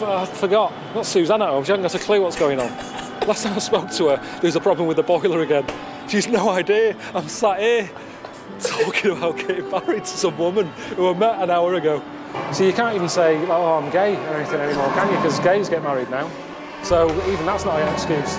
I forgot. Not Suzanne at home. She hasn't got a clue what's going on. Last time I spoke to her, there's a problem with the boiler again. She's no idea. I'm sat here talking about getting married to some woman who I met an hour ago. So you can't even say, oh, I'm gay or anything anymore, can you? Because gays get married now. So even that's not an excuse.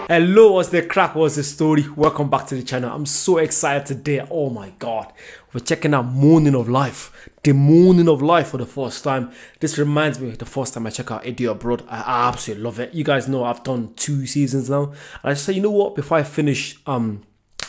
Hello, what's the crack? What's the story? Welcome back to the channel. I'm so excited today. Oh my god, we're checking out Moaning of Life, the Moaning of Life for the first time. This reminds me of the first time I check out Idiot Abroad. I absolutely love it. You guys know I've done 2 seasons now, and I just say, you know what, before I finish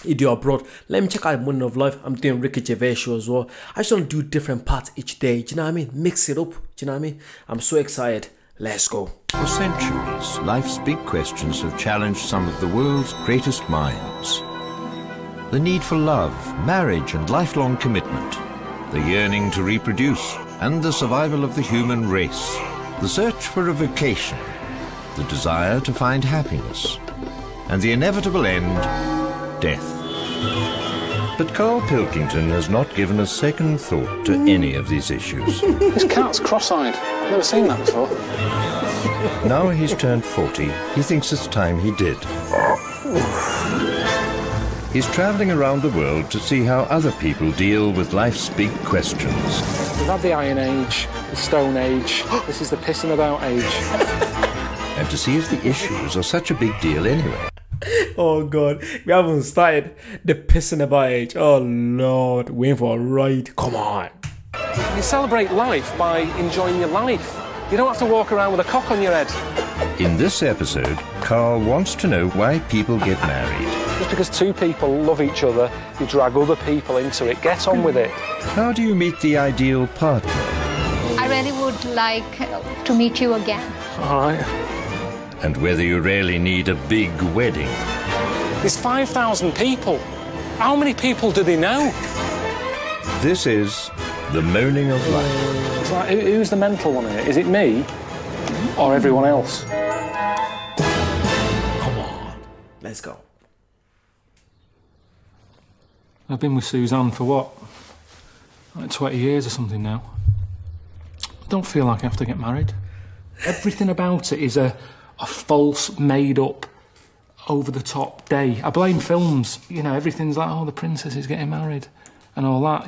Idiot Abroad, let me check out Moaning of Life. I'm doing Ricky Gervais show as well. I just want to do different parts each day. Do you know what I mean? Mix it up. Do you know what I mean? I'm so excited. Let's go. For centuries, life's big questions have challenged some of the world's greatest minds. The need for love, marriage and lifelong commitment. The yearning to reproduce and the survival of the human race. The search for a vocation. The desire to find happiness. And the inevitable end, death. But Carl Pilkington has not given a second thought to any of these issues. This cat's cross-eyed. I've never seen that before. Now he's turned 40, he thinks it's time he did. He's travelling around the world to see how other people deal with life's big questions. We've had the Iron Age, the Stone Age, this is the pissing about age. And to see if the issues are such a big deal anyway. Oh god, we haven't started the pissing about age. Oh lord, waiting for a ride. Come on. You celebrate life by enjoying your life. You don't have to walk around with a cock on your head. In this episode, Carl wants to know why people get married. Just because 2 people love each other, you drag other people into it. Get on with it. How do you meet the ideal partner? I really would like to meet you again. All right. And whether you really need a big wedding. There's 5,000 people. How many people do they know? This is the Moaning of Life. It's like, who's the mental one here? Is it me or everyone else? Come on, let's go. I've been with Suzanne for what? Like 20 years or something now. I don't feel like I have to get married. Everything about it is a false, made-up, over-the-top day. I blame films. You know, everything's like, oh, the princess is getting married and all that.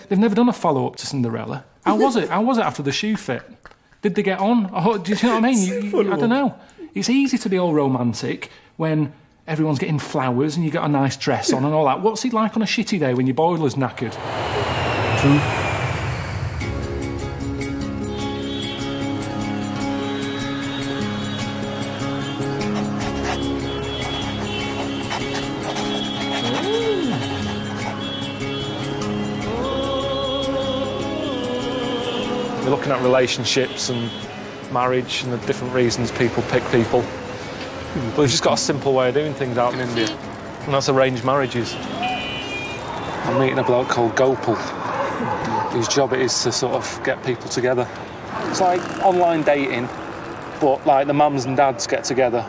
They've never done a follow-up to Cinderella. How was it? How was it after the shoe fit? Did they get on? Oh, do you know what I mean? I don't know. It's easy to be all romantic when everyone's getting flowers and you got a nice dress on and all that. What's it like on a shitty day when your boiler's knackered? True. We're looking at relationships and marriage and the different reasons people pick people. But we've just got a simple way of doing things out in India, and that's arranged marriages. I'm meeting a bloke called Gopal, whose job it is to sort of get people together. It's like online dating, but like the mums and dads get together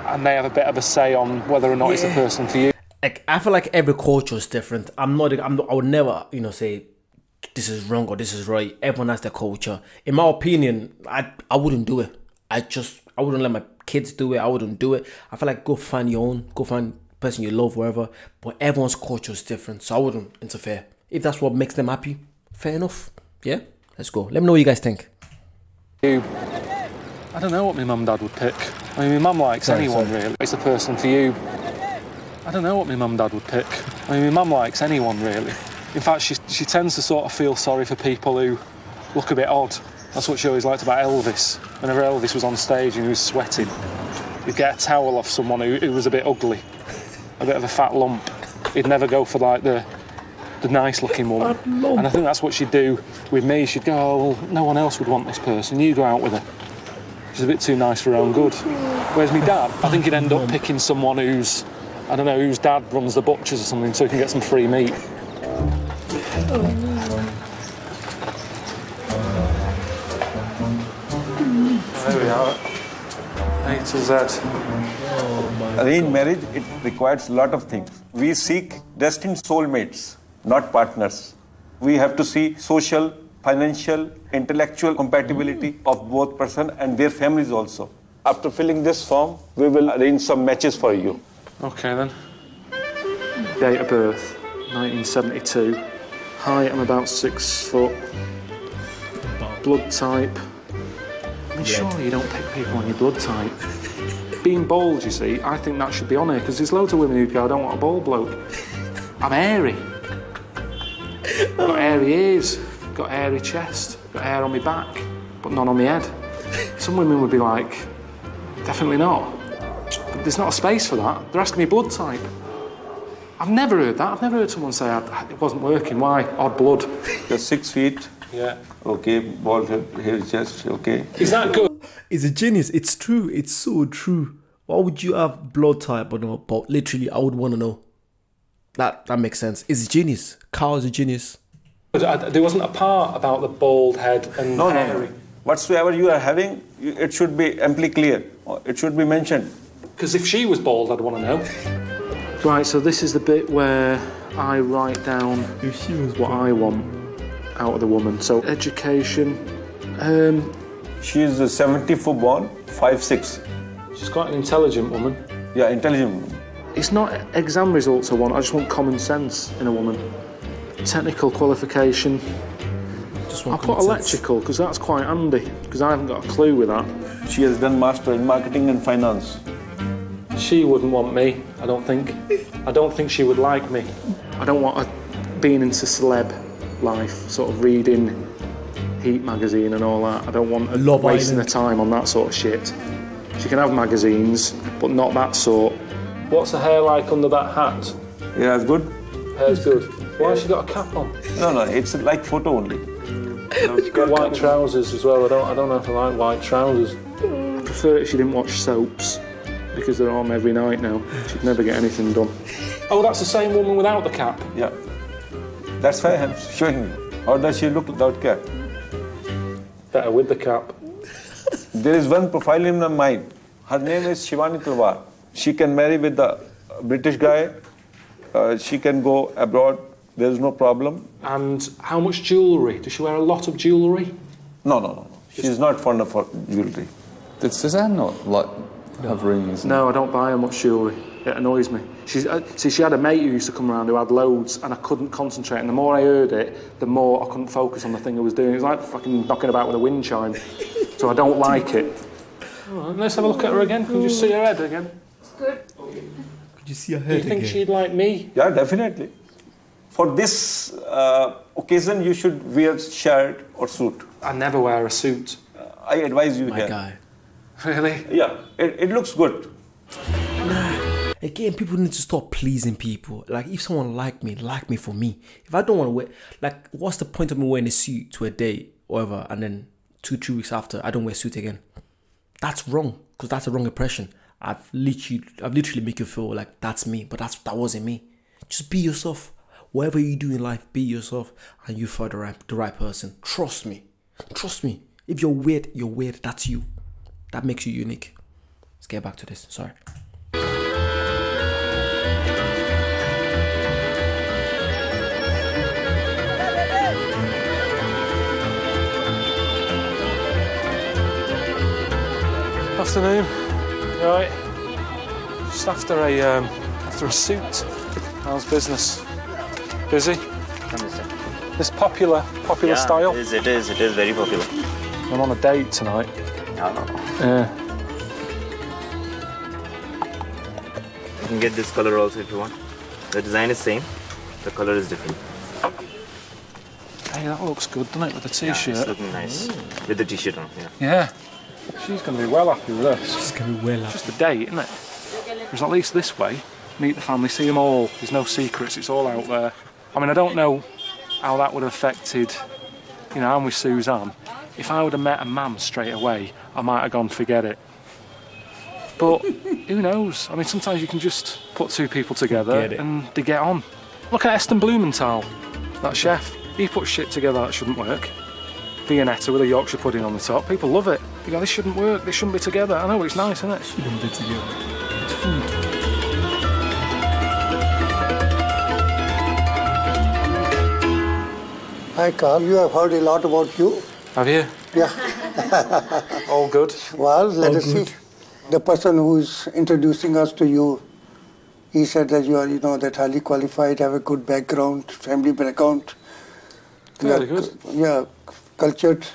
and they have a bit of a say on whether or not it's the person for you. Like, I feel like every culture is different. I would never, you know, say this is wrong or this is right. Everyone has their culture. In my opinion, I wouldn't do it. I wouldn't let my kids do it. I wouldn't do it. I feel like go find your own, go find the person you love, wherever. But everyone's culture is different, so I wouldn't interfere. If that's what makes them happy, fair enough. Yeah, let's go. Let me know what you guys think. I don't know what my mum and dad would pick. I mean, my mum likes anyone really. It's the person for you. I don't know what my mum and dad would pick. I mean, my mum likes anyone really. In fact, she tends to sort of feel sorry for people who look a bit odd. That's what she always liked about Elvis. Whenever Elvis was on stage and he was sweating, you'd get a towel off someone who was a bit ugly, a bit of a fat lump. He'd never go for like the nice-looking woman. And I think that's what she'd do with me. She'd go, oh, well, no one else would want this person. You go out with her. She's a bit too nice for her own good. Whereas my dad, I think he'd end up picking someone who's, I don't know, whose dad runs the butchers or something so he can get some free meat. There we are. A to Z. Arranged marriage, it requires a lot of things. We seek destined soulmates, not partners. We have to see social, financial, intellectual compatibility of both person and their families also. After filling this form, we will arrange some matches for you. Okay then. Date of birth, 1972. Height, I'm about 6 foot. Blood type. I mean, surely you don't pick people on your blood type. Being bald, you see, I think that should be on here, because there's loads of women who go, I don't want a bald bloke. I'm hairy. I've got hairy ears, got hairy chest, got hair on my back, but none on my head. Some women would be like, definitely not. But there's not a space for that. They're asking me blood type. I've never heard that. I've never heard someone say it wasn't working. Why? Odd blood. You're 6 feet. Yeah. Okay, bald head, hairy chest, okay. Is that good? It's a genius. It's true. It's so true. Why would you have blood type or no? But literally, I would want to know. That makes sense. It's a genius. Carl is a genius. There wasn't a part about the bald head and hairy. No. Whatsoever you are having, it should be amply clear. It should be mentioned. Because if she was bald, I'd want to know. Right, so this is the bit where I write down what I want out of the woman. So, education. She is 74 born, 5'6". She's quite an intelligent woman. Yeah, intelligent woman. It's not exam results I want, I just want common sense in a woman. Technical qualification. I'll put electrical, because that's quite handy, because I haven't got a clue with that. She has done master in marketing and finance. She wouldn't want me, I don't think. I don't think she would like me. I don't want her being into celeb life, sort of reading Heat magazine and all that. I don't want her wasting her time on that sort of shit. She can have magazines, but not that sort. What's the hair like under that hat? Yeah, it's good. Hair's good. Why has she got a cap on? No, it's like photo only. She's got white trousers as well. I don't know if I like white trousers. I prefer it if she didn't watch soaps, because they're on every night now. She'd never get anything done. Oh, that's the same woman without the cap? Yeah. That's why I'm showing you. How does she look without cap? Better with the cap. There is one profile in my mind. Her name is Shivani Talwar. She can marry with the British guy. She can go abroad. There's no problem. And how much jewellery? Does she wear a lot of jewellery? No. She's not fond of jewellery. Did Suzanne not like have rings? No, I don't buy her much jewellery. It annoys me. See, she had a mate who used to come around who had loads, and I couldn't concentrate. And the more I heard it, the more I couldn't focus on the thing I was doing. It was like fucking knocking about with a wind chime. So I don't like it. All right, let's have a look at her again. Can you just see her head again? It's good. Could you see her head Do you think she'd like me? Yeah, definitely. For this occasion, you should wear shirt or suit. I never wear a suit. I advise you My here. guy. Really? Yeah, it looks good. Again, people need to stop pleasing people. Like, if someone like me for me. If I don't want to wear, like, what's the point of me wearing a suit to a date, or whatever, and then 2-3 weeks after, I don't wear a suit again? That's wrong, because that's a wrong impression. I've literally make you feel like that's me, but that wasn't me. Just be yourself. Whatever you do in life, be yourself, and you find the right person. Trust me. Trust me. If you're weird, you're weird. That's you. That makes you unique. Let's get back to this. Sorry. Afternoon. You alright? Just after a suit. How's business? Busy? This popular style? It is very popular. I'm on a date tonight. No. You can get this color also if you want. The design is same, the color is different. Hey, that looks good, doesn't it, with the t-shirt? Yeah, it's looking nice. With the t-shirt on, yeah. Yeah. She's going to be well happy with this. She's going to be well happy. It's just a date, isn't it? Whereas at least this way, meet the family, see them all. There's no secrets, it's all out there. I mean, I don't know how that would have affected, you know, I'm with Suzanne. If I would have met a man straight away, I might have gone, forget it. But who knows? I mean, sometimes you can just put two people together and they get on. Look at Eston Blumenthal, that chef. He puts shit together that shouldn't work. Viennetta with a Yorkshire pudding on the top. People love it. They go, this shouldn't work, they shouldn't be together. I know, it's nice, isn't it? Shouldn't be together. It's food. Hi, Carl. You have heard a lot about you. Have you? Yeah. All good. Well, let us see. The person who is introducing us to you, he said that you are, that highly qualified, have a good background, family background. Very good. Yeah, cultured.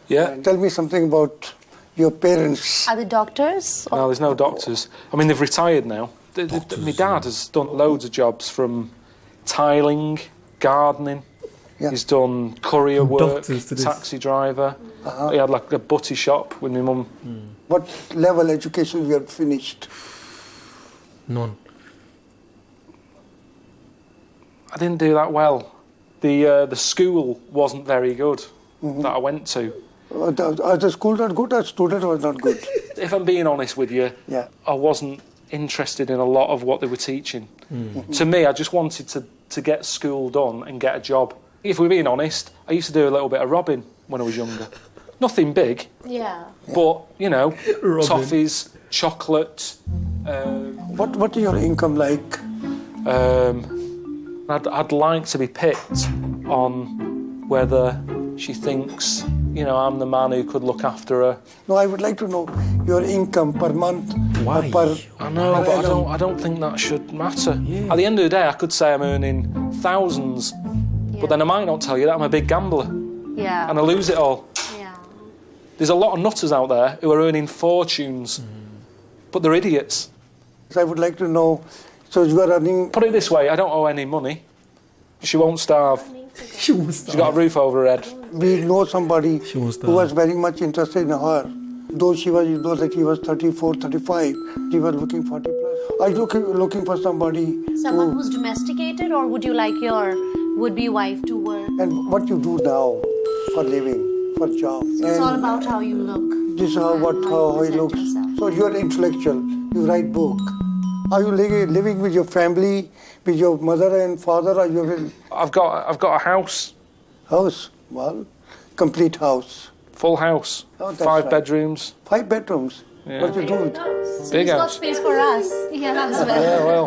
Yeah. Tell me something about your parents. Are they doctors? No, there's no doctors. I mean, they've retired now. My dad has done loads of jobs, from tiling, gardening. Yeah. He's done courier work, doctors to this. taxi driver. He had like a butty shop with my mum. What level education you have finished? None. I didn't do that well. The school wasn't very good that I went to. Are the school not good or student was not good? If I'm being honest with you, Yeah. I wasn't interested in a lot of what they were teaching. To me, I just wanted to get school done and get a job. If we're being honest, I used to do a little bit of robbing when I was younger. Nothing big, Yeah. but, Robbing. toffees, chocolate. What is your income like? I'd like to be picked on whether she thinks, I'm the man who could look after her. No, I would like to know your income per month. Why? I know, but I don't think that should matter. At the end of the day, I could say I'm earning thousands, but then I might not tell you that I'm a big gambler Yeah. and I lose it all. Yeah. There's a lot of nutters out there who are earning fortunes, but they're idiots. So I would like to know, so you are earning... Put it this way, I don't owe any money. She won't starve. She won't She's got a roof over her head. We know somebody wants who was very much interested in her. Though she was, like he was 34, 35, she was looking 40 plus. Are you looking for somebody Someone who's domesticated, or would you like your would-be wife to work? And what you do now for living, for job? It's all about how you look. This is how he present looks. yourself. So you're intellectual, you write book. Are you living with your family, with your mother and father? Or you I've got a house, house? Well, complete house. full house, Oh, that's 5 right. bedrooms. 5 bedrooms. Yeah. What you do with Big It's got house. space for us. Yeah, as well. Yeah, well,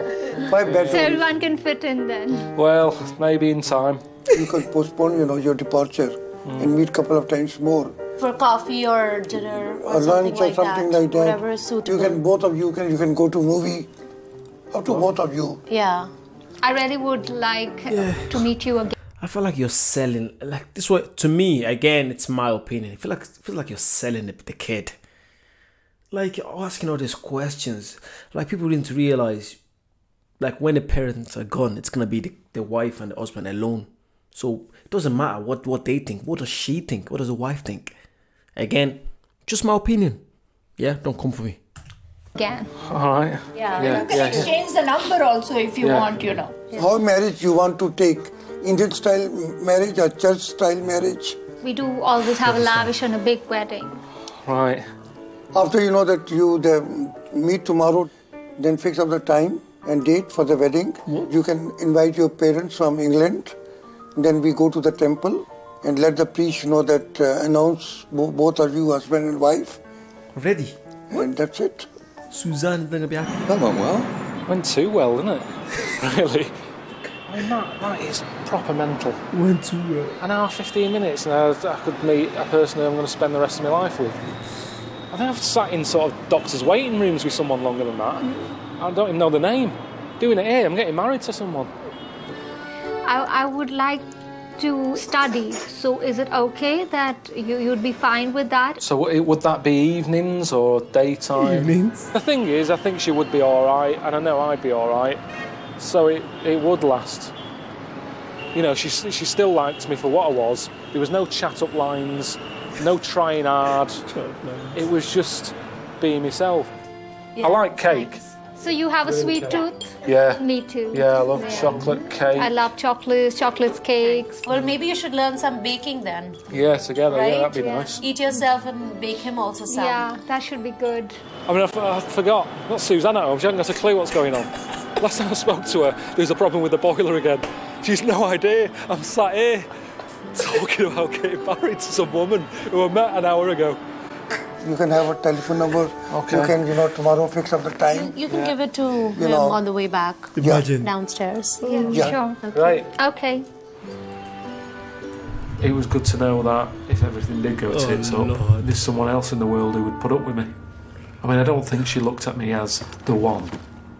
5 So bedrooms? everyone can fit in then. well, maybe in time. You can postpone, your departure and meet couple of times more. For coffee or dinner or, Or lunch or something like that. Whatever is suitable. Both of you can go to movie. Up to both of you. Yeah. I really would like to meet you again. I feel like you're selling, like this way, to me, again, it's my opinion. I feel like you're selling the kid. Like, you're asking all these questions. Like, people need to realize, like, when the parents are gone, it's going to be the wife and the husband alone. So, it doesn't matter what they think. What does she think? What does the wife think? Again, just my opinion. Yeah, don't come for me. Again. All right. Yeah. You can exchange the number also if you want, How marriage you want to take? Indian style marriage or church style marriage? We do always have a lavish and a big wedding. Right. After you know that meet tomorrow, then fix up the time and date for the wedding. You can invite your parents from England. Then we go to the temple and let the priest know that announce both of you, husband and wife. Ready? And that's it. Suzanne is going to be happy. That went well. Went too well, didn't it? Really? I mean, that is proper mental. Went too well. An hour, 15 minutes, and I could meet a person who I'm going to spend the rest of my life with. I think I've sat in sort of doctors' waiting rooms with someone longer than that. I don't even know the name. Doing it here, I'm getting married to someone. I would like to study. So is it okay that you'd be fine with that? So would that be evenings or daytime? Evenings? The thing is, I think she would be all right, and I know I'd be all right. So it would last. She still liked me for what I was. There was no chat-up lines, no trying hard. It was just being myself. Yeah, I like cake. nice. So you have a sweet tooth? Yeah. Me too. Yeah, I love chocolate cake. I love chocolates, cakes. Well, maybe you should learn some baking then. Yeah, together. Right? Yeah, that'd be nice. Eat yourself and bake him also some. Yeah, that should be good. I mean, I forgot. Not Suzanne at home. She hasn't got a clue what's going on. Last time I spoke to her, there was a problem with the boiler again. She's no idea. I'm sat here talking about getting married to some woman who I met an hour ago. You can have a telephone number. Okay. You can, tomorrow fix up the time. You can give it to him on the way back Imagine. downstairs. Yeah, Yeah. sure. Right. Okay. it was good to know that if everything did go tits up, there's someone else in the world who would put up with me. I mean, I don't think she looked at me as the one.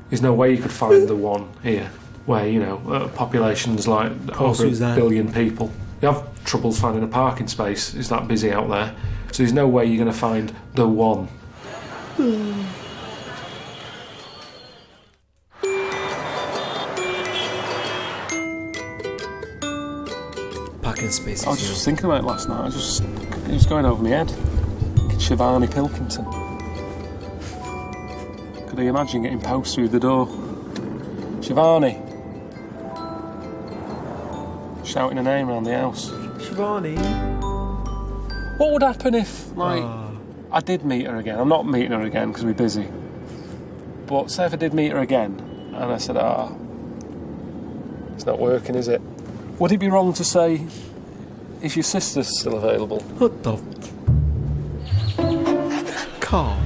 There's no way you could find the one here, where, you know, population's like over 1 billion people. You have trouble finding a parking space, it's that busy out there. So there's no way you're going to find the one. Parking spaces. I was just thinking about it last night. It was going over my head. Shivani Pilkington. Could you imagine getting post through the door? Shivani. Shouting her name around the house. Shivani. What would happen if, like, I did meet her again? I'm not meeting her again because we're busy. But say if I did meet her again and I said, it's not working, is it? Would it be wrong to say, is your sister still available? What the... Calm.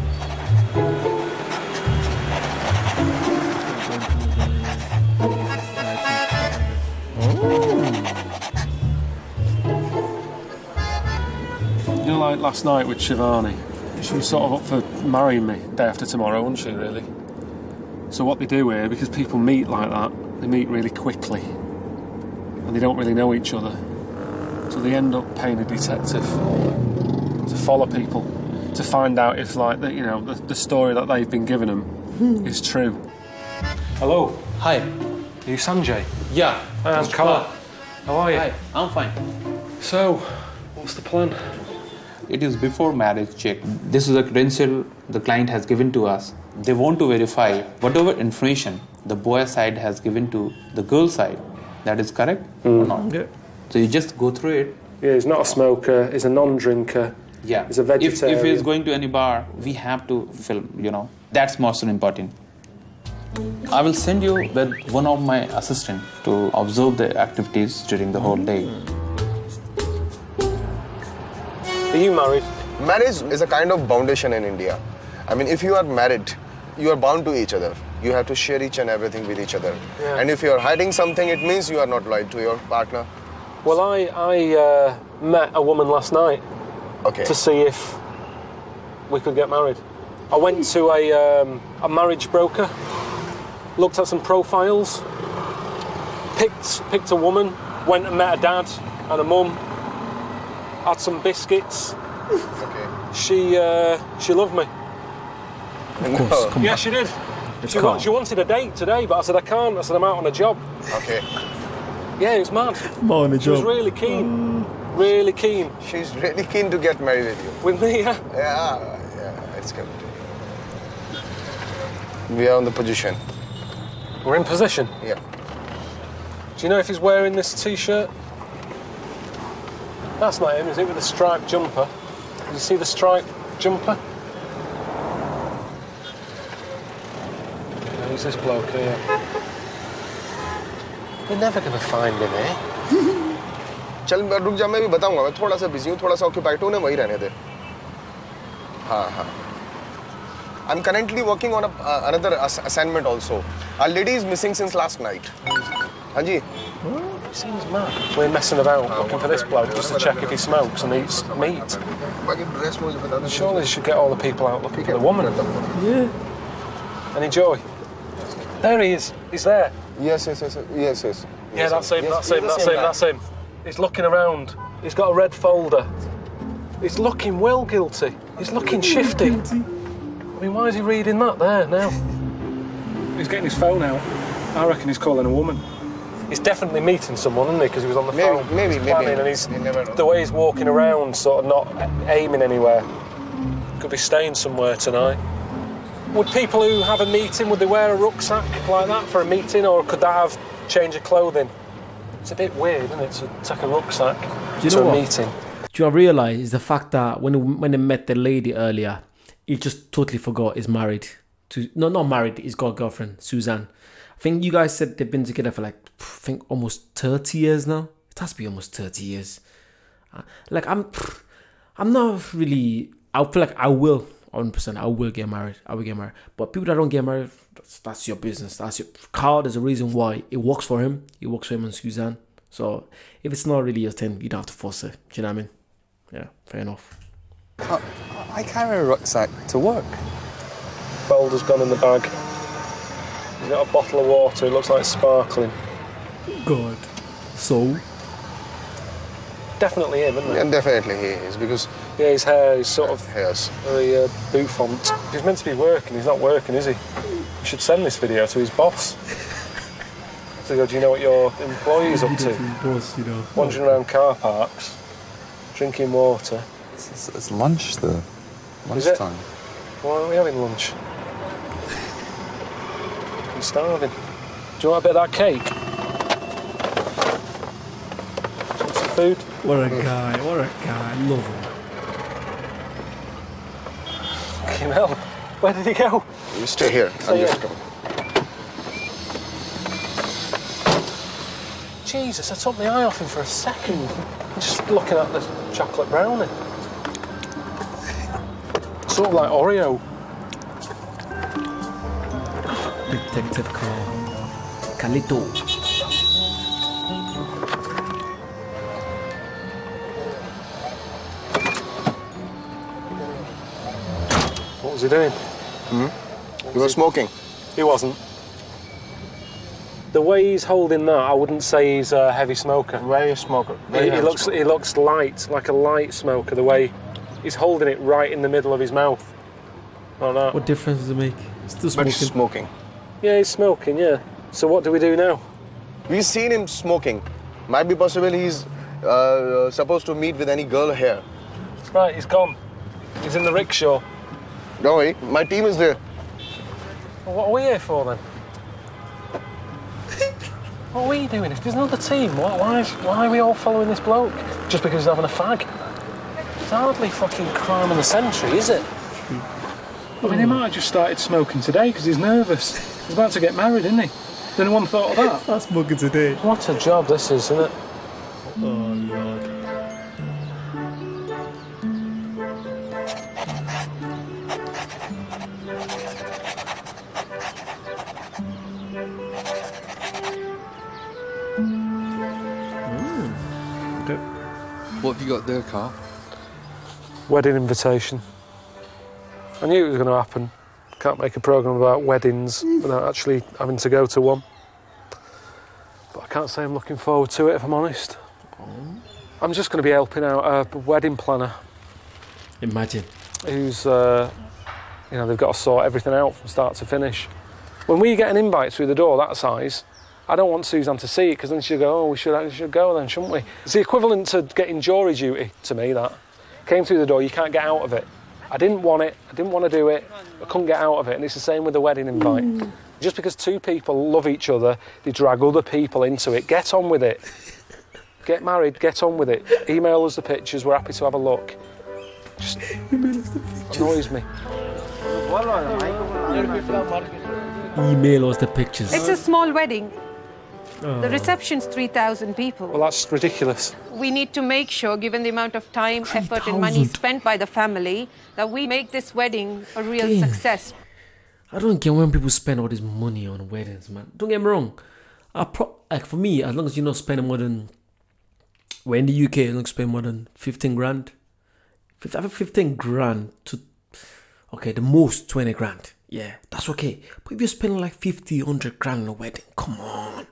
You know, like last night with Shivani, she was sort of up for marrying me day after tomorrow, wasn't she, really? So what they do here, because people meet like that, they meet really quickly. And they don't really know each other. So they end up paying a detective to follow people, to find out if, like, the story that they've been giving them is true. Hello. Hi. Are you Sanjay? Yeah. Hi, I'm Carl. How are you? Hi, I'm fine. So, what's the plan? It is before marriage check. This is a credential the client has given to us. They want to verify whatever information the boy side has given to the girl side. That is correct or not? Yeah. So you just go through it. Yeah, he's not a smoker, he's a non-drinker. Yeah. He's a vegetarian. If he's going to any bar, we have to film, you know. That's most important. I will send you with one of my assistants to observe the activities during the whole day. Are you married? Marriage is a kind of foundation in India. I mean, if you are married, you are bound to each other. You have to share each and everything with each other. Yeah. And if you are hiding something, it means you are not loyal to your partner. Well, I met a woman last night to see if we could get married. I went to a marriage broker, looked at some profiles, picked a woman, went and met a dad and a mum, had some biscuits. She loved me. Of course, come yeah, on. she did. She wanted a date today, but I said I can't. I said I'm out on a job. Okay. Yeah, it was mad. She was really keen. Really keen. She's really keen to get married with you. With me, yeah? Yeah, it's good. We are on the position. We're in position? Yeah. Do you know if he's wearing this T-shirt? That's not him, is it, with the striped jumper? Did you see the striped jumper? No, who's this bloke here? We're never going to find him here. चल रुक जा मैं भी बताऊंगा मैं थोड़ा सा busy हूँ थोड़ा सा ऑक्यूपाइड हूँ ना वही रहने दे हाँ I'm currently working on another assignment also. Our lady is missing since last night. हाँ जी. Seems mad. We're messing about looking for this bloke just to check if he smokes and eats meat. Surely you should get all the people out looking for the woman. Yeah. Any joy? There he is. He's there. Yes. Yeah, that's him. He's looking around. He's got a red folder. He's looking well guilty. He's looking shifty. I mean, why is he reading that there now? He's getting his phone out. I reckon he's calling a woman. He's definitely meeting someone, isn't he? Because he was on the phone. Maybe. And he's the way he's walking around, sort of not aiming anywhere. Could be staying somewhere tonight. Would people who have a meeting, would they wear a rucksack like that for a meeting, or could they have change of clothing? It's a bit weird, isn't it, to take a rucksack to a meeting? Do you realise is the fact that when they met the lady earlier, he just totally forgot he's married to... No, not married, he's got a girlfriend, Suzanne. I think you guys said they've been together for like, I think almost 30 years now. It has to be almost 30 years. Like, I'm not really... I feel like I will, 100%, I will get married. But people that don't get married, that's your business. That's your... Carl, there's a reason why. It works for him. It works for him and Suzanne. So if it's not really your thing, you don't have to force it. Do you know what I mean? Yeah, fair enough. I carry a rucksack to work. Folder's gone in the bag. He's got a bottle of water, it looks like it's sparkling. God. So? Definitely him, isn't it? Yeah, definitely he is, because... Yeah, his hair is sort of hairs. very bouffant. He's meant to be working, he's not working, is he? We should send this video to his boss. So go, do you know what your employee's up to? Boss, you know. Wandering around car parks, drinking water. It's lunch, though. Is it? Lunchtime. Why aren't we having lunch? I'm starving. Do you want a bit of that cake? Want some food? What a guy, what a guy. I love him. Fucking hell. Where did he go? You stay here. I'm just coming. Jesus, I took my eye off him for a second. I'm just looking at the chocolate brownie. Sort of like Oreo. Detective Carl. Calito. What was he doing? He was smoking. He wasn't. The way he's holding that, I wouldn't say he's a heavy smoker. Very smoker. He looks light, like a light smoker, the way he's holding it right in the middle of his mouth. Like that. What difference does it make? Still But smoking. he's smoking. Yeah, he's smoking, yeah. So what do we do now? We've seen him smoking. Might be possible he's supposed to meet with any girl here. Right, he's gone. He's in the rickshaw. Don't worry, my team is there. Well, what are we here for then? What are we doing? If there's another team, why are we all following this bloke? Just because he's having a fag? It's hardly fucking crime of the century, is it? I mean, he might have just started smoking today because he's nervous. He's about to get married, isn't he? Has anyone thought of that? Start smoking today. What a job this is, isn't it? Oh, Lord. What have you got there, Carl? Wedding invitation. I knew it was going to happen. Can't make a programme about weddings without actually having to go to one. But I can't say I'm looking forward to it, if I'm honest. I'm just going to be helping out a wedding planner. Imagine. Who's, they've got to sort everything out from start to finish. When we get an invite through the door that size, I don't want Suzanne to see it, because then she'll go, oh, we should go then, shouldn't we? It's the equivalent to getting jury duty to me, that. Came through the door, you can't get out of it. I didn't want it, I didn't want to do it, I couldn't get out of it, and it's the same with the wedding invite. Just because two people love each other, they drag other people into it. Get on with it. Get married, get on with it. Email us the pictures, we're happy to have a look. Just annoys me. Email us the pictures. It's a small wedding. The reception's 3,000 people. Well, that's ridiculous. We need to make sure, given the amount of time, effort and money spent by the family, that we make this wedding a real success. I don't get when people spend all this money on weddings, man. Don't get me wrong. Like for me, as long as you're not spending more than... We're in the UK, you don't spend more than 15 grand. 15 grand to... Okay, the most 20 grand. Yeah, that's okay. But if you're spending like 50, 100 grand on a wedding, come on.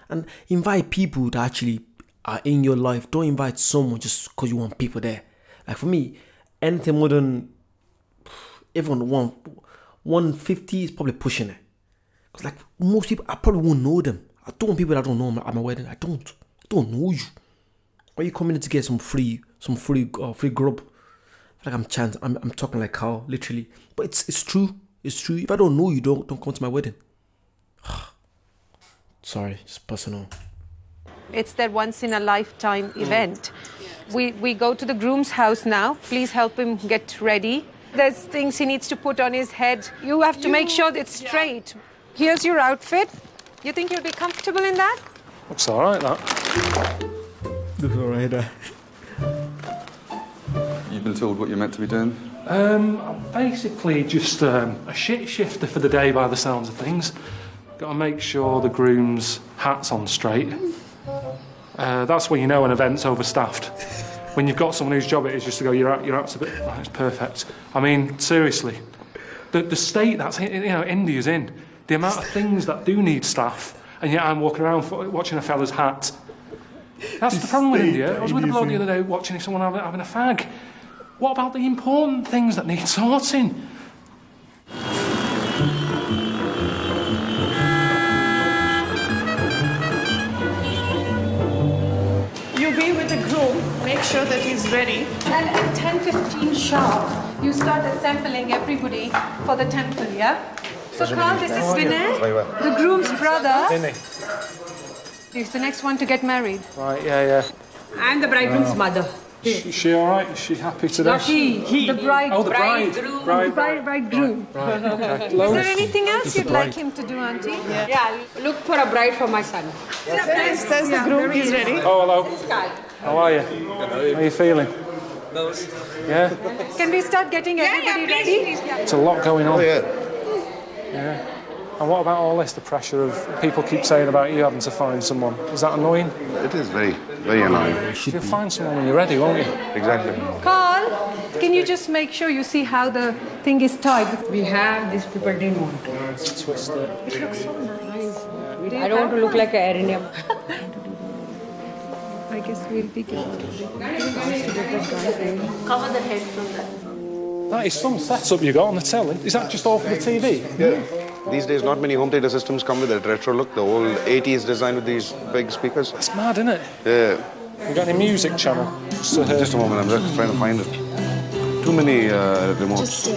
And invite people that actually are in your life. Don't invite someone just because you want people there. Like for me, anything more than everyone 150 is probably pushing it. Because like most people, I probably won't know them. I don't want people that I don't know at my wedding. I don't know you. Why are you coming in to get some free grub? Like I'm talking like Carl, literally. But it's true. It's true. If I don't know you, don't come to my wedding. Sorry, just personal. It's their once-in-a-lifetime event. We go to the groom's house now. Please help him get ready. There's things he needs to put on his head. You have to make sure it's straight. Here's your outfit. You think you'll be comfortable in that? Looks all right, that. Looks all right, You've been told what you're meant to be doing? Basically just a shit shifter for the day by the sounds of things. Got to make sure the groom's hat's on straight. That's when you know an event's overstaffed. When you've got someone whose job it is just to go, you're out to bit. Oh, it's perfect. I mean, seriously, the state that's India's in, the amount of things that do need staff, and yet I'm walking around watching a fella's hat. That's the problem with India. I was with a bloke the other day watching someone having a fag. What about the important things that need sorting? You be with the groom, make sure that he's ready. And at 10:15 sharp, you start assembling everybody for the temple, yeah? So Carl, this is Vinay, the groom's brother. Vinay. He's the next one to get married. Right, yeah. I'm the bridegroom's mother. Is she all right? Is she happy today? Not he. The bride. Oh, the bride. Bridegroom. Right, okay. Is there anything else you'd like him to do, Auntie? Yeah, look for a bride for my son. There's the groom, he's ready. Oh, hello. How are you? How are you feeling? Yeah? Can we start getting everybody ready? There's a lot going on. Oh, yeah. Yeah. And what about all this, the pressure of people keep saying about you having to find someone? Is that annoying? It is very, very annoying. You'll find someone when you're ready, won't you? Exactly. Carl, can you just make sure you see how the thing is tied? We have, these people didn't want to. Let's twist it. It looks so nice. I don't want to look like an Aranyam. I guess we'll be Cover the head from that. That is some setup you got on the telly. Is that just all for the TV? Yeah. These days, not many home theatre systems come with that retro look. The old 80s design with these big speakers. That's mad, isn't it? Yeah. You got any music channel? Just a moment, I'm just trying to find it. Too many remotes.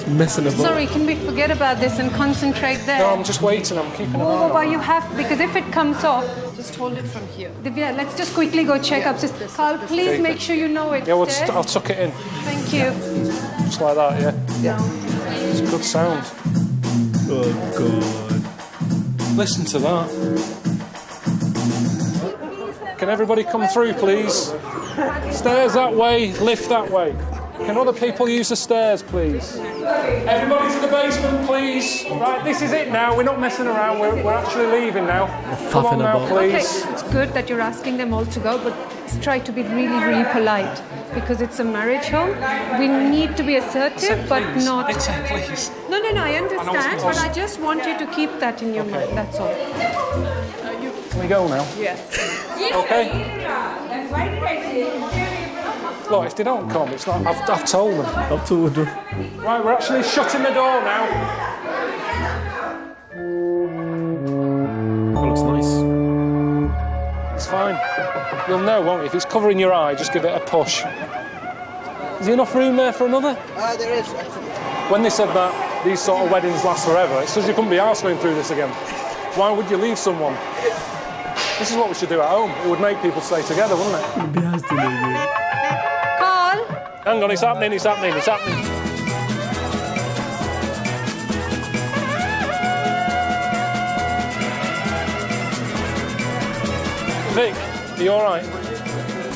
Messing about. Sorry, can we forget about this and concentrate there? No, I'm just waiting. I'm keeping an eye on But you have, because if it comes off, Just hold it from here. Divya, let's just quickly go check up. Carl, please make sure you know it's Yeah, well, there. I'll tuck it in. Thank you. Just like that, yeah? It's a good sound. Oh, God. Listen to that. Can everybody come through, please? Stairs that way, lift that way. Can other people use the stairs, please? Everybody to the basement, please. Right, this is it now. We're not messing around. We're actually leaving now. Come on now, please. Okay, it's good that you're asking them all to go, but try to be really, really polite because it's a marriage home. We need to be assertive, but not. Please. No, I understand, but I just want you to keep that in your mind. That's all. Can we go now? Yeah. Okay. Look, if they don't come, it's not. I've told them. I've told them. Right, we're actually shutting the door now. That looks nice. It's fine. You'll know, won't you? If it's covering your eye, just give it a push. Is there enough room there for another? There is. When they said that these sort of weddings last forever, it's because you couldn't be arsed going through this again. Why would you leave someone? This is what we should do at home. It would make people stay together, wouldn't it? Carl? Hang on, it's happening. Vic, are you all right?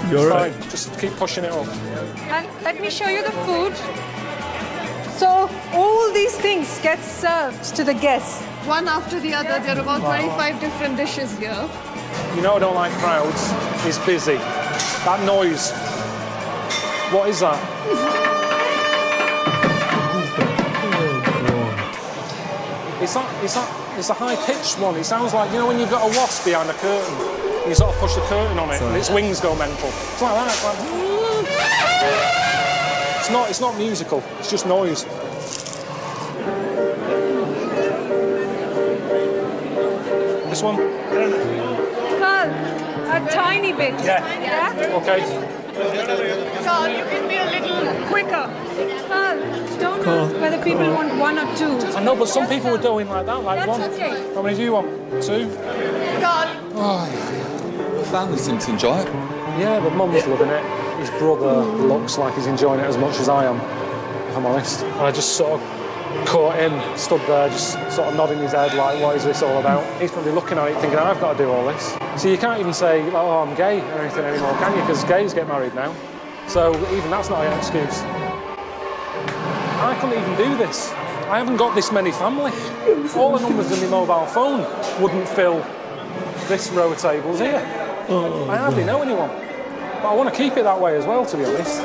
You're right. Fine. Just keep pushing it up. And let me show you the food. So all these things get served to the guests. One after the other. There are about 25 different dishes here. You know I don't like crowds. It's busy. That noise. What is that? It's a high-pitched one. It sounds like, you know, when you've got a wasp behind a curtain, and you sort of push the curtain on it, and its wings go mental. It's like that. It's like... It's not musical. It's just noise. This one? Carl, a tiny bit. Yeah. Okay. Carl, you can be a little quicker. Carl, don't ask whether people want one or two. I know, but some people were doing like that, like That's one. okay. How many do you want? Two? Carl. Oh, The family seem to enjoy it. yeah, the mum's loving it. His brother looks like he's enjoying it as much as I am, if I'm honest. And I just sort of caught him, stood there, just sort of nodding his head like, what is this all about? He's probably looking at it thinking, I've got to do all this. So you can't even say, oh, I'm gay or anything anymore, can you? Because gays get married now. So even that's not an excuse. I couldn't even do this. I haven't got this many family. All the numbers in my mobile phone wouldn't fill this row of tables here. I hardly know anyone. But I want to keep it that way as well, to be honest.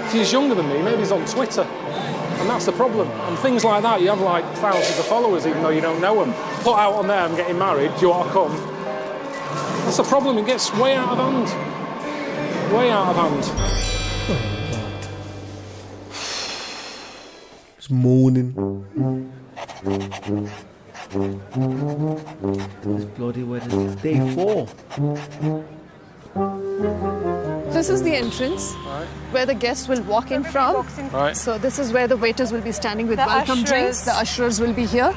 If he's younger than me, maybe he's on Twitter. And that's the problem. And things like that, you have like thousands of followers even though you don't know them. Put out on there, I'm getting married, do you want to come? That's the problem, it gets way out of hand. Way out of hand. It's moaning. This bloody wedding. Day 4. This is the entrance where the guests will walk in from. Right. So this is where the waiters will be standing with The welcome ushers. drinks. The ushers will be here.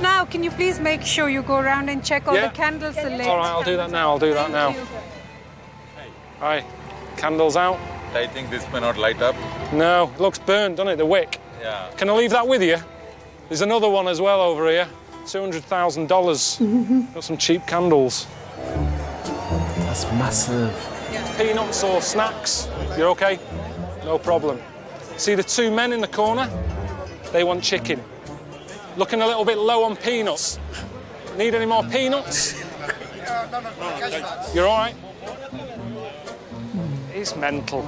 Now, can you please make sure you go around and check all Yeah. the candles are lit? All right, I'll do that now, I'll do that now. Right, candles out. I think this may not light up. No, it looks burnt, doesn't it, the wick? Yeah. Can I leave that with you? There's another one as well over here. $200,000. Got some cheap candles. That's massive. Peanuts or snacks? You're okay? No problem. See the two men in the corner? They want chicken. Looking a little bit low on peanuts. Need any more peanuts? You're all right? He's mental.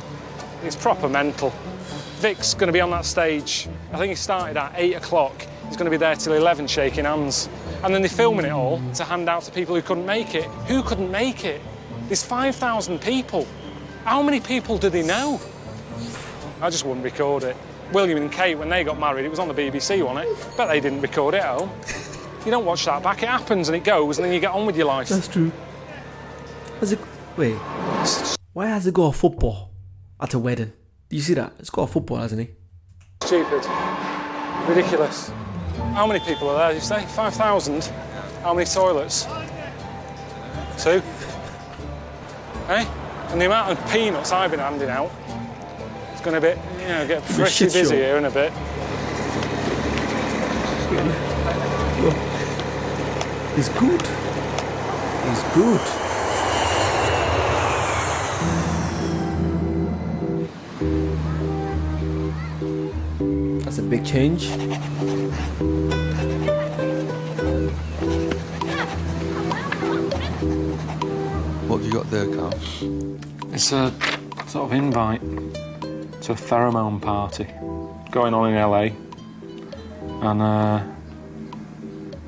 He's proper mental. Vic's going to be on that stage. I think he started at 8 o'clock. He's going to be there till 11 shaking hands. And then they're filming it all to hand out to people who couldn't make it. Who couldn't make it? There's 5,000 people. How many people do they know? I just wouldn't record it. William and Kate, when they got married, it was on the BBC, wasn't it? Bet they didn't record it at home. You don't watch that back. It happens and it goes, and then you get on with your life. That's true. Wait. Why has it got a football at a wedding? Do you see that? It's got a football, hasn't it? Stupid. Ridiculous. How many people are there, you say? 5,000? How many toilets? 2? Hey? And the amount of peanuts I've been handing out, it's going to be, get pretty busy here in a bit. It's good. It's good. That's a big change. What have you got there, Carl? It's a sort of invite to a pheromone party going on in LA. And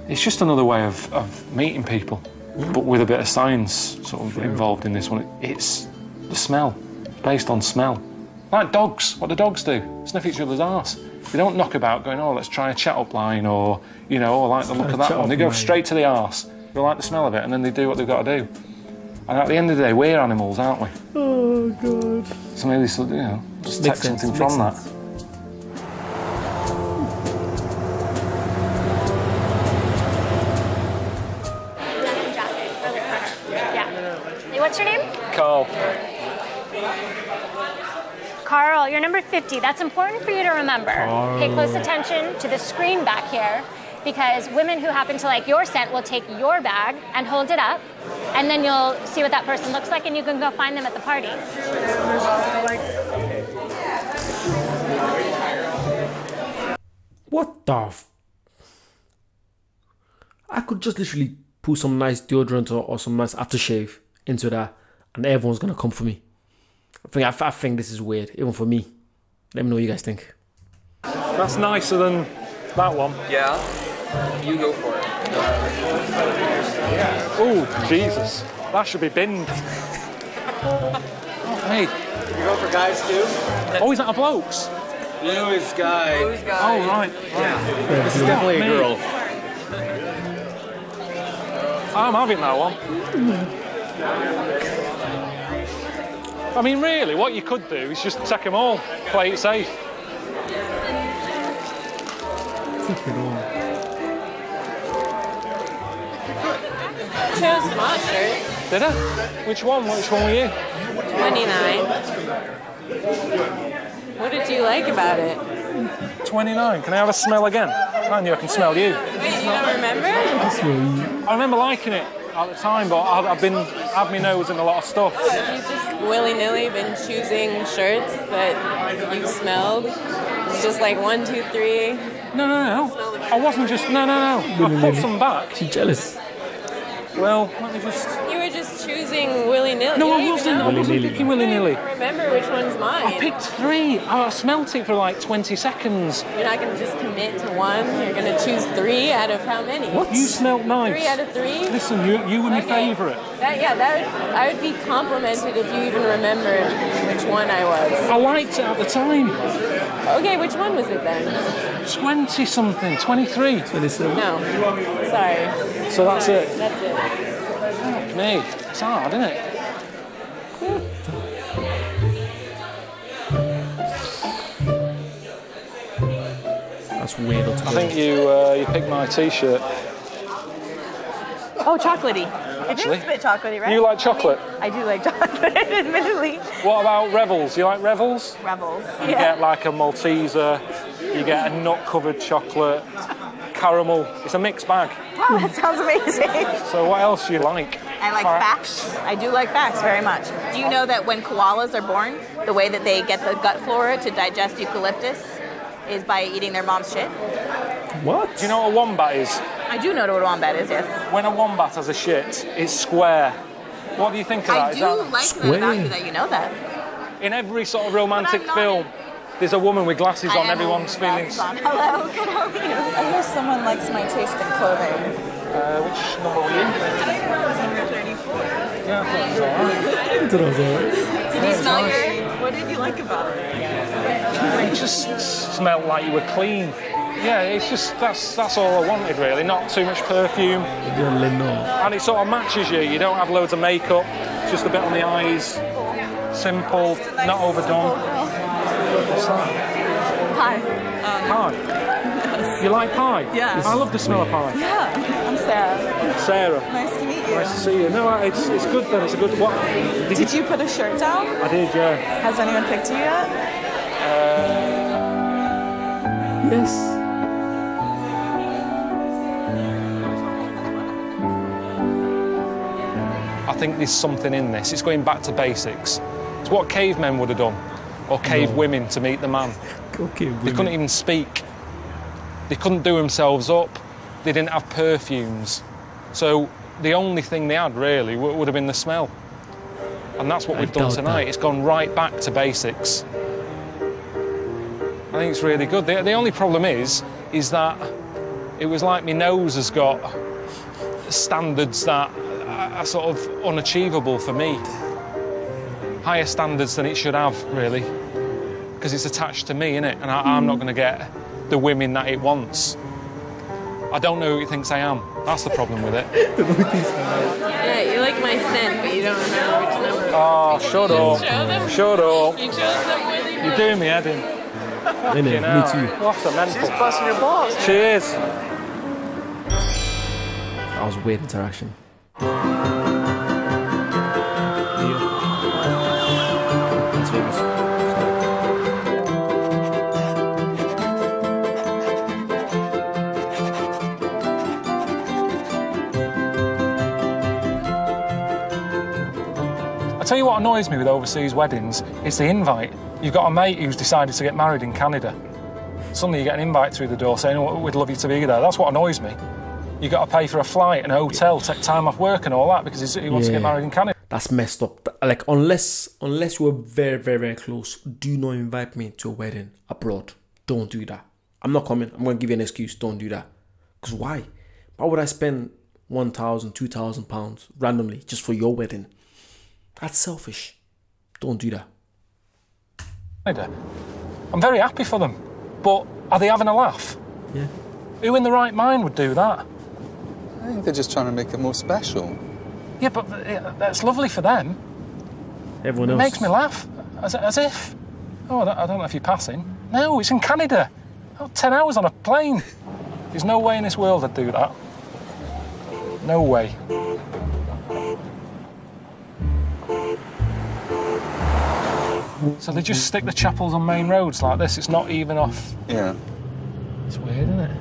it's just another way of meeting people, but with a bit of science sort of involved in this one. It's the smell, based on smell. Like dogs, what do dogs do? Sniff each other's arse. They don't knock about going, oh, let's try a chat-up line, or, I like the look of that one. They go straight to the arse. They like the smell of it, and then they do what they've got to do. And at the end of the day, we're animals, aren't we? Oh, God. So maybe, just take something from that. Yeah. Hey, what's your name? Carl. Carl, you're number 50. That's important for you to remember. Carl. Pay close attention to the screen back here, because women who happen to like your scent will take your bag and hold it up, and then you'll see what that person looks like, and you can go find them at the party. What the I could just literally put some nice deodorant or some nice aftershave into that, and everyone's gonna come for me. I think this is weird, even for me. Let me know what you guys think. That's nicer than that one. Yeah. You go for it. Oh, Jesus. That should be binned. Oh, hey. You go for guys too? Oh, is that a bloke's? Blue is guy. Blue's guy. Oh, right. Yeah. This is definitely a girl. I'm having that one. I mean, really, what you could do is just take them all, play it safe. Take it all. Chose my shirt. Did I? Which one? Which one were you? 29. What did you like about it? 29. Can I have a smell again? I knew I can smell you. Wait, you don't remember? I remember liking it at the time, but I've had my nose in a lot of stuff. You've just willy-nilly been choosing shirts that you smelled. It's just like 1, 2, 3. No. I wasn't just... No. I put some back. She's jealous. Well, let me just... You were just choosing willy-nilly. No, I wasn't. I wasn't picking willy-nilly. I don't remember which one's mine. I picked 3. I smelt it for like 20 seconds. You're not going to just commit to one. You're going to choose 3 out of how many? What? You smelt nice. 3 out of 3? Listen, you were my favourite. I would be complimented if you even remembered which one I was. I liked it at the time. Okay, which one was it then? 20-something, 23. 27. No, sorry. So that's it? That's it. Fuck me. It's hard, isn't it? That's weird. I think you picked my T-shirt. Oh, chocolatey. Actually. It is a bit chocolatey, right? You like chocolate? I do like chocolate, admittedly. What about Revels? You like Revels? Revels. You get like a Malteser, you get a nut-covered chocolate, caramel. It's a mixed bag. Wow, that sounds amazing. So what else do you like? I like facts. I do like facts very much. Do you know that when koalas are born, the way that they get the gut flora to digest eucalyptus is by eating their mom's shit? What? Do you know what a wombat is? I do know what a wombat is, yes. When a wombat has a shit, it's square. What do you think of that? I do like that about you that you know that. In every sort of romantic film, there's a woman with glasses on, everyone's feelings. Hello, good how are you? I guess someone likes my taste in clothing. Which number were you? Number 34. Yeah, I thought it was alright. Did you smell your... What did you like about it? It just smelled like you were clean. Yeah, it's just, that's all I wanted really, not too much perfume. And it sort of matches you, you don't have loads of makeup, just a bit on the eyes, simple, not overdone. What's that? Pie. Pie? Yes. You like pie? Yeah. I love the smell of pie. Yeah, I'm Sarah. Sarah. Nice to meet you. Nice to see you. No, it's good then, it's a good one. Did you put a shirt down? I did, yeah. Has anyone picked you yet? Yes. I think there's something in this. It's going back to basics. It's what cavemen would have done, or cave women to meet the man. They couldn't even speak. They couldn't do themselves up. They didn't have perfumes. So the only thing they had really would have been the smell. And that's what we've done tonight. It's gone right back to basics. I think it's really good. The only problem is that it was like my nose has got standards that are sort of unachievable for me. Higher standards than it should have, really. Because it's attached to me, innit? And I'm not going to get the women that it wants. I don't know who it thinks I am. That's the problem with it. Yeah, you like my scent, but you don't remember which number. Oh, shut up. Shut up. You chose them with you. You're doing me head in. Me too. What's a mental? She's busting your balls. She is. That was a weird interaction. I tell you what annoys me with overseas weddings, it's the invite. You've got a mate who's decided to get married in Canada. Suddenly you get an invite through the door saying, oh, we'd love you to be there. That's what annoys me. You've got to pay for a flight and a hotel, take time off work and all that because he wants to get married in Canada. That's messed up. Like, unless we're very, very, very close, do not invite me to a wedding abroad. Don't do that. I'm not coming. I'm going to give you an excuse. Don't do that. Because why? Why would I spend £1,000, £2,000 randomly just for your wedding? That's selfish. Don't do that. I'm very happy for them. But are they having a laugh? Yeah. Who in the right mind would do that? I think they're just trying to make it more special. Yeah, but that's lovely for them. Everyone else. It makes me laugh. As if... Oh, I don't know if you're passing. No, it's in Canada. 10 hours on a plane. There's no way in this world I'd do that. No way. So they just stick the chapels on main roads like this? It's not even off... Yeah. It's weird, isn't it?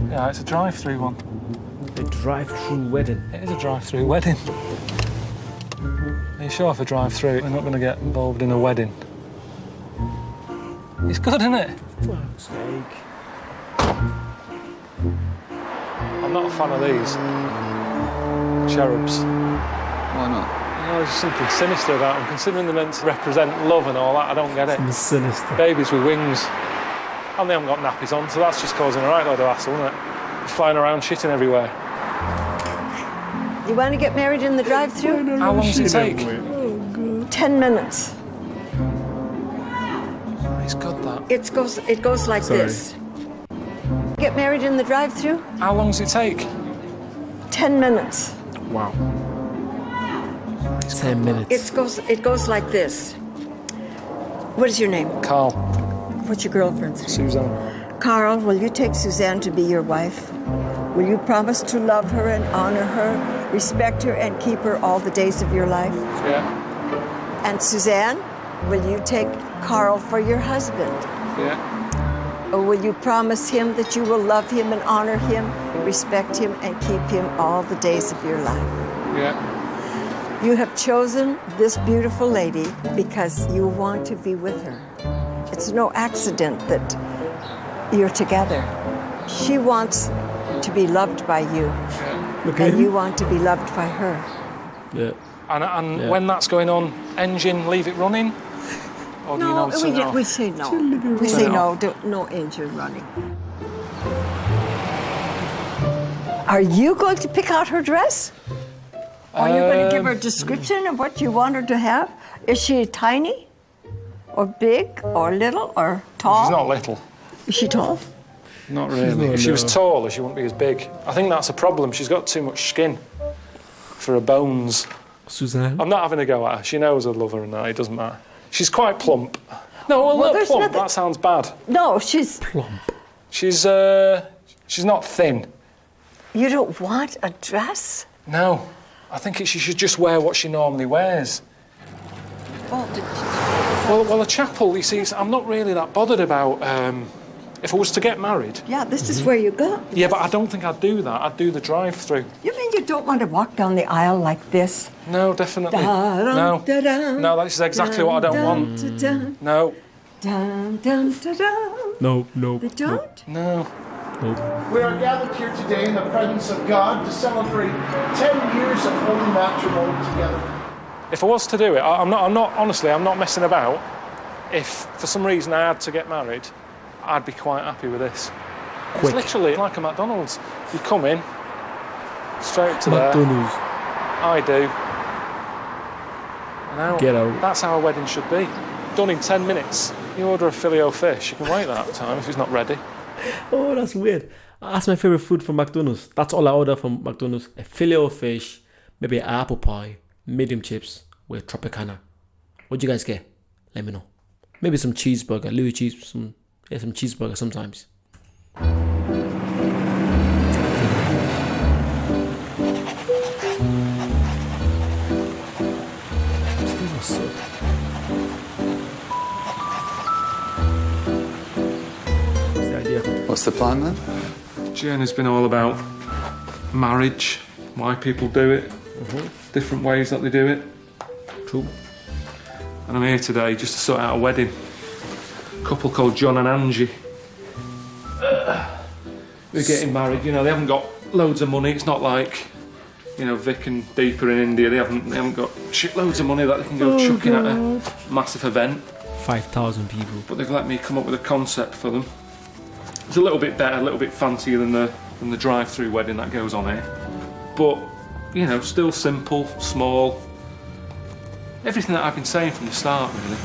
Yeah, it's a drive-through one. A drive-through wedding? It is a drive-through wedding. Are you sure for drive-through we're not going to get involved in a wedding? It's good, isn't it? Fuck's sake. I'm not a fan of these. cherubs. Why not? You know, there's something sinister about them. Considering they're meant to represent love and all that, I don't get it. Something sinister. Babies with wings. And they haven't got nappies on, so that's just causing a right load of hassle, isn't it? Flying around, shitting everywhere. You want to get married in the drive-thru? How long does it take? 10 minutes. He's got that. It goes like this. Get married in the drive-thru? How long does it take? 10 minutes. Wow. 10 minutes. It goes like this. What is your name? Carl. What's your girlfriend's name? Suzanne. Carl, will you take Suzanne to be your wife? Will you promise to love her and honor her, respect her and keep her all the days of your life? Yeah. And Suzanne, will you take Carl for your husband? Yeah. Or will you promise him that you will love him and honor him, respect him and keep him all the days of your life? Yeah. You have chosen this beautiful lady because you want to be with her. It's no accident that you're together. She wants to be loved by you, and you want to be loved by her. Yeah. And when that's going on, engine, leave it running? Or do you know we say no. We say no, no engine running. Are you going to pick out her dress? Are you going to give her a description of what you want her to have? Is she tiny? Or big? Or little? Or tall? She's not little. Is she tall? Not really. If she was taller, she wouldn't be as big. I think that's a problem. She's got too much skin for her bones. Suzanne? I'm not having a go at her. She knows I love her and that. It doesn't matter. She's quite plump. No, a little plump. Nothing... That sounds bad. No, she's... Plump. She's not thin. You don't want a dress? No. I think she should just wear what she normally wears. Well, a chapel, you see, I'm not really that bothered about... if I was to get married... Yeah, this is where you go. Yeah, but I don't think I'd do that. I'd do the drive-through. You mean you don't want to walk down the aisle like this? No, definitely. No. No, that's exactly what I don't want. No. No. They don't? No. We are gathered here today in the presence of God to celebrate 10 years of holy matrimony together. If I was to do it, I'm not honestly, I'm not messing about. If for some reason I had to get married, I'd be quite happy with this. Quick. It's literally like a McDonald's. You come in, straight to McDonald's. there. I do. Now, get out. That's how a wedding should be. Done in 10 minutes. You order a filet-o-fish, you can wait that time if it's not ready. Oh, that's weird. That's my favorite food from McDonald's. That's all I order from McDonald's. A filet-o-fish, maybe an apple pie, medium chips with Tropicana. What do you guys get? Let me know. Maybe some cheeseburger, Louis cheese, some cheeseburger sometimes. What's the plan then? Journey's been all about marriage, why people do it, different ways that they do it. True. And I'm here today just to sort out a wedding. A couple called John and Angie. They're getting married, you know, they haven't got loads of money. It's not like, you know, Vic and Deepa in India. They haven't got shitloads of money that they can go chucking at a massive event. 5,000 people. But they've let me come up with a concept for them. It's a little bit better, a little bit fancier than the drive-through wedding that goes on here. But, you know, still simple, small. Everything that I've been saying from the start, really.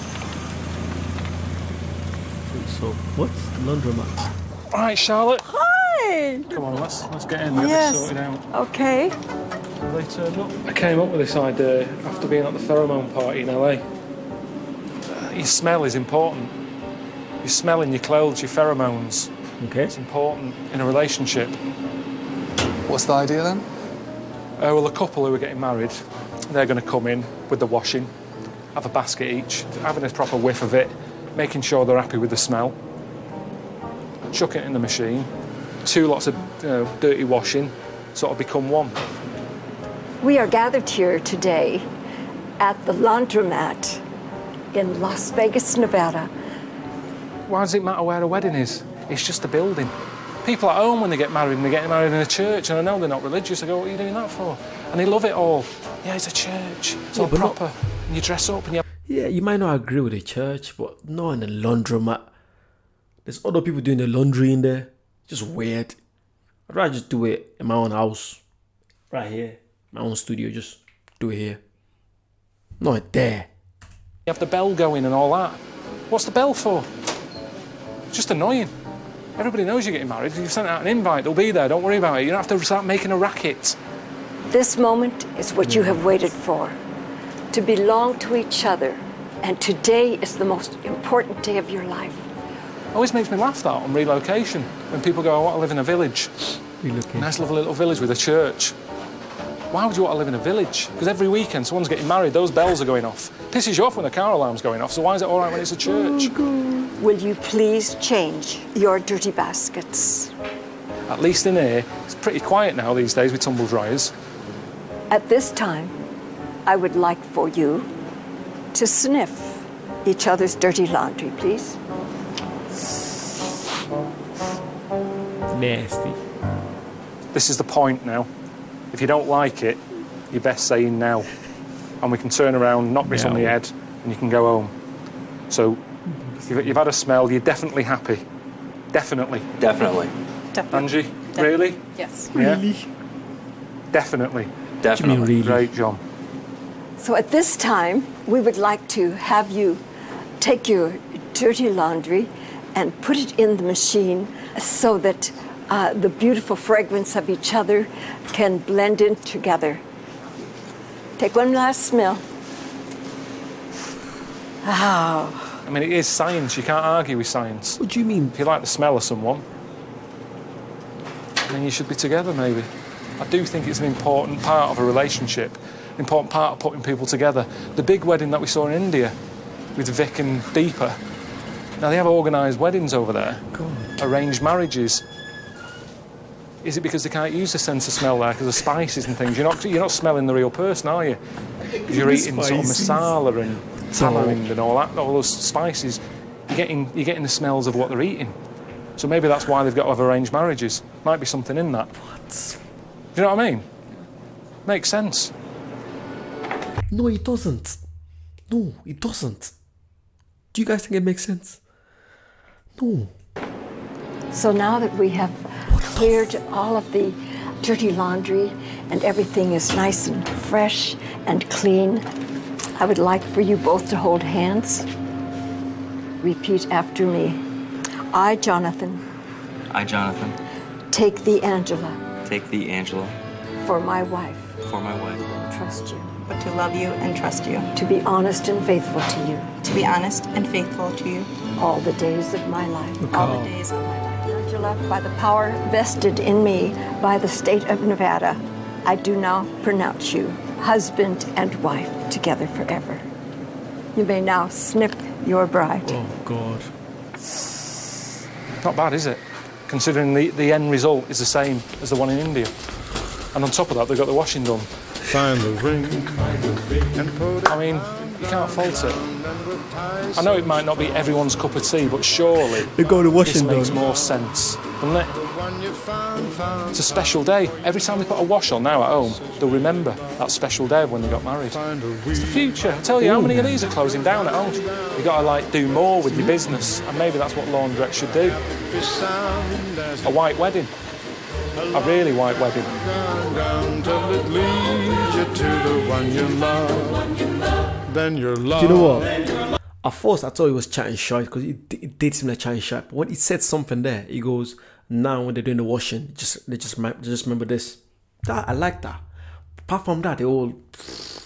So, what's the laundromat? All right, Charlotte. Hi. Come on, let's get in there. Get this sorted out. Okay. They turned up. I came up with this idea after being at the pheromone party in LA. Your smell is important. Your smell in your clothes, your pheromones. Okay. It's important in a relationship. What's the idea then? Well, a couple who are getting married, they're going to come in with the washing, have a basket each, having a proper whiff of it, making sure they're happy with the smell, chuck it in the machine, 2 lots of dirty washing, sort of become one. We are gathered here today at the laundromat in Las Vegas, Nevada. Why does it matter where a wedding is? It's just a building. People at home, when they get married, and they're getting married in a church, and I know they're not religious, I go, what are you doing that for? And they love it all. Yeah, it's a church. It's all proper. And you dress up and you... Yeah, you might not agree with the church, but not in the laundromat. There's other people doing the laundry in there. Just weird. I'd rather just do it in my own house. Right here. My own studio. Just do it here. Not there. You have the bell going and all that. What's the bell for? It's just annoying. Everybody knows you're getting married. You've sent out an invite. They'll be there. Don't worry about it. You don't have to start making a racket. This moment is what you have waited for. To belong to each other. And today is the most important day of your life. Always makes me laugh, that, on relocation. When people go, I want to live in a village. Nice little village with a church. Why would you want to live in a village? Because every weekend someone's getting married, those bells are going off. Pisses you off when the car alarm's going off, so why is it all right when it's a church? Will you please change your dirty baskets? At least in here, it's pretty quiet now these days with tumble dryers. At this time, I would like for you to sniff each other's dirty laundry, please. Nasty. This is the point now. If you don't like it, you're best saying no. And we can turn around, knock this on the head, and you can go home. So, you've had a smell, you're definitely happy. Definitely. Definitely. Angie, really? Yes. Yeah? Really? Definitely. Definitely. Really? Great, John. So at this time, we would like to have you take your dirty laundry and put it in the machine so that the beautiful fragrance of each other can blend in together. Take one last smell. I mean, it is science. You can't argue with science. What do you mean? If you like the smell of someone, then you should be together, maybe. I do think it's an important part of a relationship, an important part of putting people together. The big wedding that we saw in India with Vic and Deepa, now they have organised weddings over there, arranged marriages. Is it because they can't use the sense of smell there because of spices and things? You're not smelling the real person, are you? You're eating sort of masala and tamarind and all that, all those spices. You're getting the smells of what they're eating. So maybe that's why they've got to have arranged marriages. Might be something in that. What? Do you know what I mean? Makes sense. No, it doesn't. No, it doesn't. Do you guys think it makes sense? No. So now that we have cleared all of the dirty laundry and everything is nice and fresh and clean, I would like for you both to hold hands. Repeat after me. I, Jonathan. I, Jonathan. Take thee, Angela. Take thee, Angela. For my wife. For my wife. Trust you. But to love you and trust you. To be honest and faithful to you. To be honest and faithful to you. All the days of my life. All the days of my life. Angela, by the power vested in me by the state of Nevada, I do now pronounce you husband and wife together forever. You may now snip your bride. Oh, God. Not bad, is it? Considering the end result is the same as the one in India. And on top of that, they've got the washing done. Find the ring, and put it. I mean, you can't fault it. I know it might not be everyone's cup of tea, but surely they got the washing this makes done. more sense, doesn't it? It's a special day. Every time they put a wash on now at home, they'll remember that special day of when they got married. It's the future. I tell you, how many of these are closing down at home? You've got to like do more with your business, and maybe that's what laundrettes should do. A white wedding. A really white wedding. Then you're loved. Do you know what? At first, I thought he was chatting shit because it did seem like chatting shit. But when he said something there, he goes, "Now when they're doing the washing, they just remember this." I like that. Apart from that, it all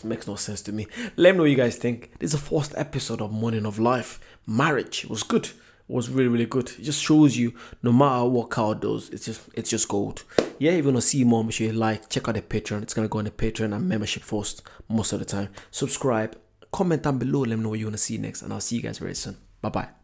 makes no sense to me. Let me know what you guys think. This is the first episode of Moaning of Life. Marriage. It was good. It was really, really good. It just shows you no matter what Carl does, it's just gold. Yeah, if you want to see more, make sure you like, check out the Patreon. It's gonna go on the Patreon and membership first most of the time. Subscribe, comment down below, let me know what you want to see next, and I'll see you guys very soon. Bye bye.